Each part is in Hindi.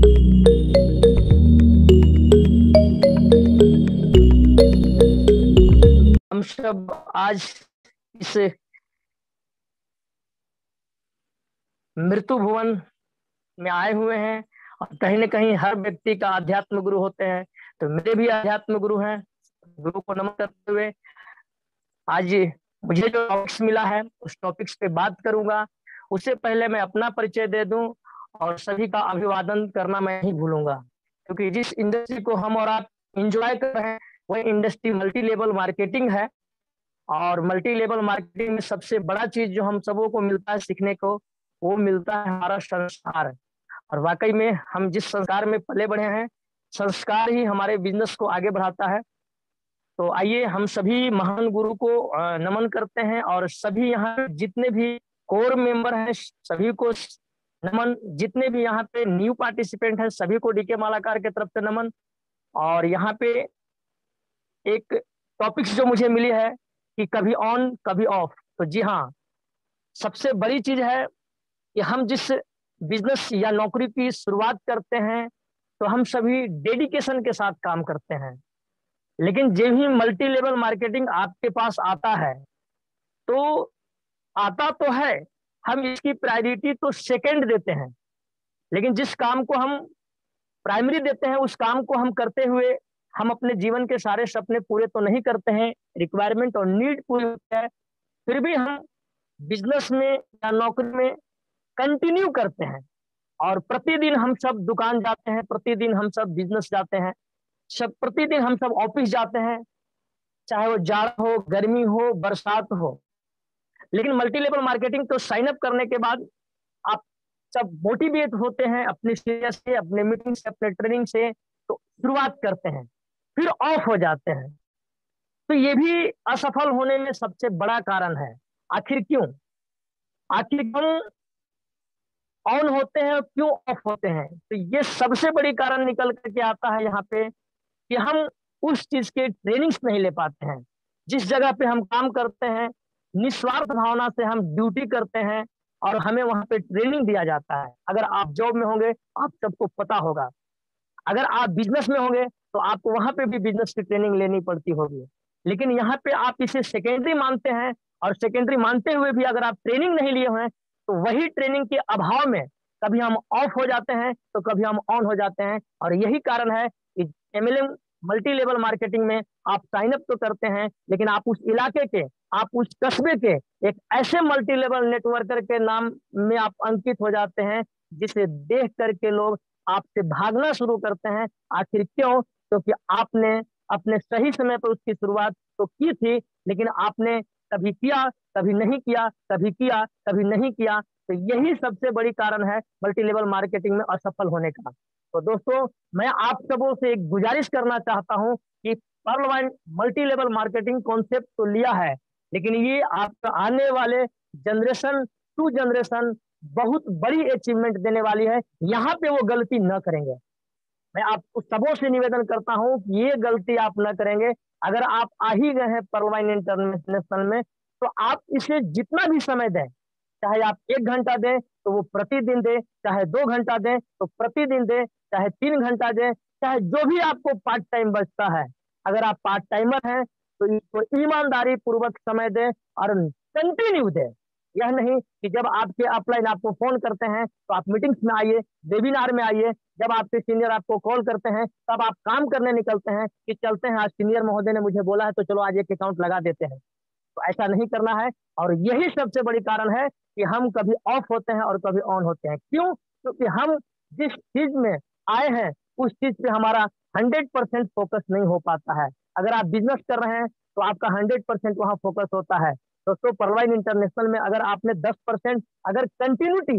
हम सब आज इस मृत्यु भुवन में आए हुए हैं और कहीं न कहीं हर व्यक्ति का आध्यात्म गुरु होते हैं। तो मेरे भी आध्यात्म गुरु हैं। गुरु को नमन करते हुए आज मुझे जो टॉपिक्स मिला है उस टॉपिक्स पे बात करूंगा। उससे पहले मैं अपना परिचय दे दूं और सभी का अभिवादन करना मैं नहीं भूलूंगा, क्योंकि जिस इंडस्ट्री को हम और आप इंजॉय कर रहे हैं वह इंडस्ट्री मल्टी लेवल मार्केटिंग है। और मल्टी लेवल मार्केटिंग में सबसे बड़ा चीज जो हम सबों को मिलता है सीखने को, वो मिलता है हमारा संस्कार। और वाकई में हम जिस संस्कार में पले बढ़े हैं, संस्कार ही हमारे बिजनेस को आगे बढ़ाता है। तो आइए हम सभी महान गुरु को नमन करते हैं और सभी यहाँ जितने भी कोर मेंबर हैं सभी को नमन, जितने भी यहाँ पे न्यू पार्टिसिपेंट हैं सभी को डीके मालाकार के तरफ से नमन। और यहाँ पे एक टॉपिक्स जो मुझे मिली है कि कभी ऑन कभी ऑफ, तो जी हाँ, सबसे बड़ी चीज है कि हम जिस बिजनेस या नौकरी की शुरुआत करते हैं तो हम सभी डेडिकेशन के साथ काम करते हैं। लेकिन जब ही मल्टी लेवल मार्केटिंग आपके पास आता है तो आता तो है, हम इसकी प्रायोरिटी तो सेकंड देते हैं। लेकिन जिस काम को हम प्राइमरी देते हैं उस काम को हम करते हुए हम अपने जीवन के सारे सपने पूरे तो नहीं करते हैं, रिक्वायरमेंट और नीड पूरी होती है, फिर भी हम बिजनेस में या नौकरी में कंटिन्यू करते हैं। और प्रतिदिन हम सब दुकान जाते हैं, प्रतिदिन हम सब बिजनेस जाते हैं, सब प्रतिदिन हम सब ऑफिस जाते हैं, चाहे वो जाड़ा हो, गर्मी हो, बरसात हो। लेकिन मल्टी लेवल मार्केटिंग तो साइन अप करने के बाद आप सब मोटिवेट होते हैं अपने सीनियर से, अपने मीटिंग से, अपने ट्रेनिंग से, तो शुरुआत करते हैं, फिर ऑफ हो जाते हैं। तो ये भी असफल होने में सबसे बड़ा कारण है। आखिर क्यों, आखिर क्यों ऑन होते हैं और क्यों ऑफ होते हैं? तो ये सबसे बड़ी कारण निकल करके आता है यहाँ पे कि हम उस चीज के ट्रेनिंग्स नहीं ले पाते हैं। जिस जगह पे हम काम करते हैं निस्वार्थ भावना से हम ड्यूटी करते हैं और हमें वहां पे ट्रेनिंग दिया जाता है। अगर आप जॉब में होंगे आप सबको पता होगा, अगर आप बिजनेस में होंगे तो आपको वहां पे भी बिजनेस की ट्रेनिंग लेनी पड़ती होगी। लेकिन यहाँ पे आप इसे सेकेंडरी मानते हैं, और सेकेंडरी मानते हुए भी अगर आप ट्रेनिंग नहीं लिए हुए हैं तो वही ट्रेनिंग के अभाव में कभी हम ऑफ हो जाते हैं तो कभी हम ऑन हो जाते हैं। और यही कारण है कि एमएलएम मल्टी लेवल मार्केटिंग में आप साइन अप तो करते हैं, लेकिन आप उस इलाके के, आप उस कस्बे के एक ऐसे मल्टी लेवल नेटवर्कर के नाम में आप अंकित हो जाते हैं जिसे देख करके लोग आपसे भागना शुरू करते हैं। आखिर क्यों? क्योंकि आपने अपने सही समय पर उसकी शुरुआत तो की थी, लेकिन आपने कभी किया, कभी नहीं किया, कभी किया, कभी नहीं किया। तो यही सबसे बड़ी कारण है मल्टी लेवल मार्केटिंग में असफल होने का। तो दोस्तों, मैं आप सबों से एक गुजारिश करना चाहता हूं कि Pearl Vine multi level marketing concept तो लिया है, लेकिन ये आपका आने वाले जनरेशन टू जनरेशन बहुत बड़ी अचीवमेंट देने वाली है। यहाँ पे वो गलती न करेंगे। मैं आपको सबों से निवेदन करता हूँ कि ये गलती आप न करेंगे। अगर आप आ ही गए हैं परवाइन इंटरनेशनल में तो आप इसे जितना भी समय दें, चाहे आप 1 घंटा दें तो वो प्रतिदिन दें, चाहे 2 घंटा दें तो प्रतिदिन दें, चाहे 3 घंटा दें, चाहे जो भी आपको पार्ट टाइम बचता है। अगर आप पार्ट टाइमर हैं तो इसको ईमानदारी पूर्वक समय दें और कंटिन्यू दें। यह नहीं कि जब आपके अपलाइन आपको फोन करते हैं तो आप मीटिंग्स में आइए, वेबिनार में आइए, जब आपके सीनियर आपको कॉल करते हैं तब आप काम करने निकलते हैं कि चलते हैं आज सीनियर महोदय ने मुझे बोला है तो चलो आज एक अकाउंट लगा देते हैं। तो ऐसा नहीं करना है। और यही सबसे बड़ी कारण है कि हम कभी ऑफ होते हैं और कभी ऑन होते हैं। क्यों? क्योंकि हम जिस चीज में आए हैं उस चीज पे हमारा 100% फोकस नहीं हो पाता है। अगर आप बिजनेस कर रहे हैं तो आपका 100% वहां फोकस होता है। दोस्तों, परवाइन इंटरनेशनल में अगर आपने 10% अगर कंटिन्यूटी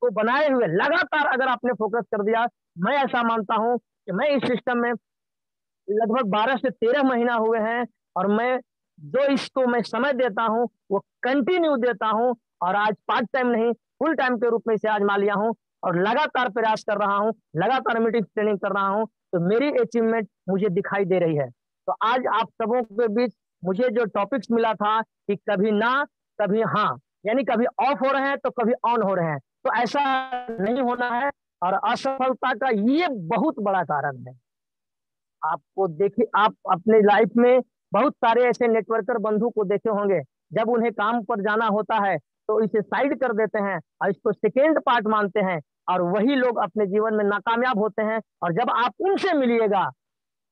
को बनाए हुए लगातार अगर आपने फोकस कर दिया, मैं ऐसा मानता हूं कि मैं इस सिस्टम में लगभग 12 से 13 महीना हुए हैं और मैं जो इसको मैं समय देता हूं वो कंटिन्यू देता हूं। और आज पार्ट टाइम नहीं, फुल टाइम के रूप में इसे आजमा लिया हूं और लगातार प्रयास कर रहा हूं, लगातार मीटिंग ट्रेनिंग कर रहा हूं, तो मेरी अचीवमेंट मुझे दिखाई दे रही है। तो आज आप सबों के बीच मुझे जो टॉपिक्स मिला था कि कभी ना कभी हाँ, यानी कभी ऑफ हो रहे हैं तो कभी ऑन हो रहे हैं, तो ऐसा नहीं होना है। और असफलता का ये बहुत बड़ा कारण है। आपको देखिए, आप अपने लाइफ में बहुत सारे ऐसे नेटवर्कर बंधु को देखे होंगे, जब उन्हें काम पर जाना होता है तो इसे साइड कर देते हैं और इसको सेकेंड पार्ट मानते हैं, और वही लोग अपने जीवन में नाकामयाब होते हैं। और जब आप उनसे मिलिएगा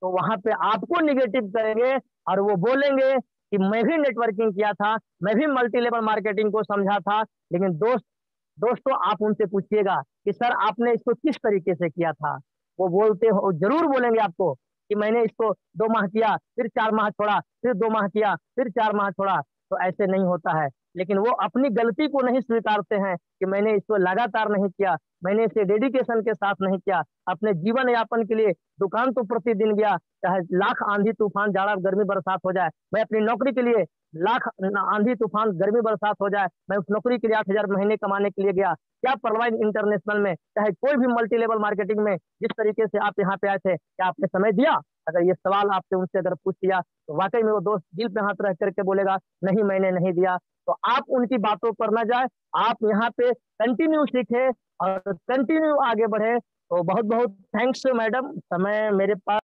तो वहां पे आपको निगेटिव करेंगे और वो बोलेंगे कि मैं भी नेटवर्किंग किया था, मैं भी मल्टी लेवल मार्केटिंग को समझा था। लेकिन दोस्तों आप उनसे पूछिएगा कि सर आपने इसको किस तरीके से किया था। वो बोलते हो, जरूर बोलेंगे आपको कि मैंने इसको 2 माह किया, फिर 4 माह छोड़ा, फिर 2 माह किया, फिर 4 माह छोड़ा। तो ऐसे नहीं होता है। लेकिन वो अपनी गलती को नहीं स्वीकारते हैं कि मैंने इसको लगातार नहीं किया, मैंने इसे डेडिकेशन के साथ नहीं किया। अपने जीवन यापन के लिए दुकान तो प्रतिदिन गया, चाहे लाख आंधी तूफान जाड़ा गर्मी बरसात हो जाए। मैं अपनी नौकरी के लिए लाख आंधी तूफान गर्मी बरसात हो जाए, मैं उस नौकरी के लिए 8,000 महीने कमाने के लिए गया। क्या परवाइन इंटरनेशनल में, चाहे कोई भी मल्टी लेवल मार्केटिंग में, जिस तरीके से आप यहाँ पे आए थे, क्या आपने समय दिया? अगर ये सवाल आपसे उनसे अगर पूछ लिया तो वाकई में वो दोस्त दिल पे हाथ रख करके बोलेगा नहीं मैंने नहीं दिया। तो आप उनकी बातों पर ना जाए, आप यहाँ पे कंटिन्यू सीखे और कंटिन्यू आगे बढ़े। तो बहुत बहुत थैंक्स मैडम, समय मेरे पास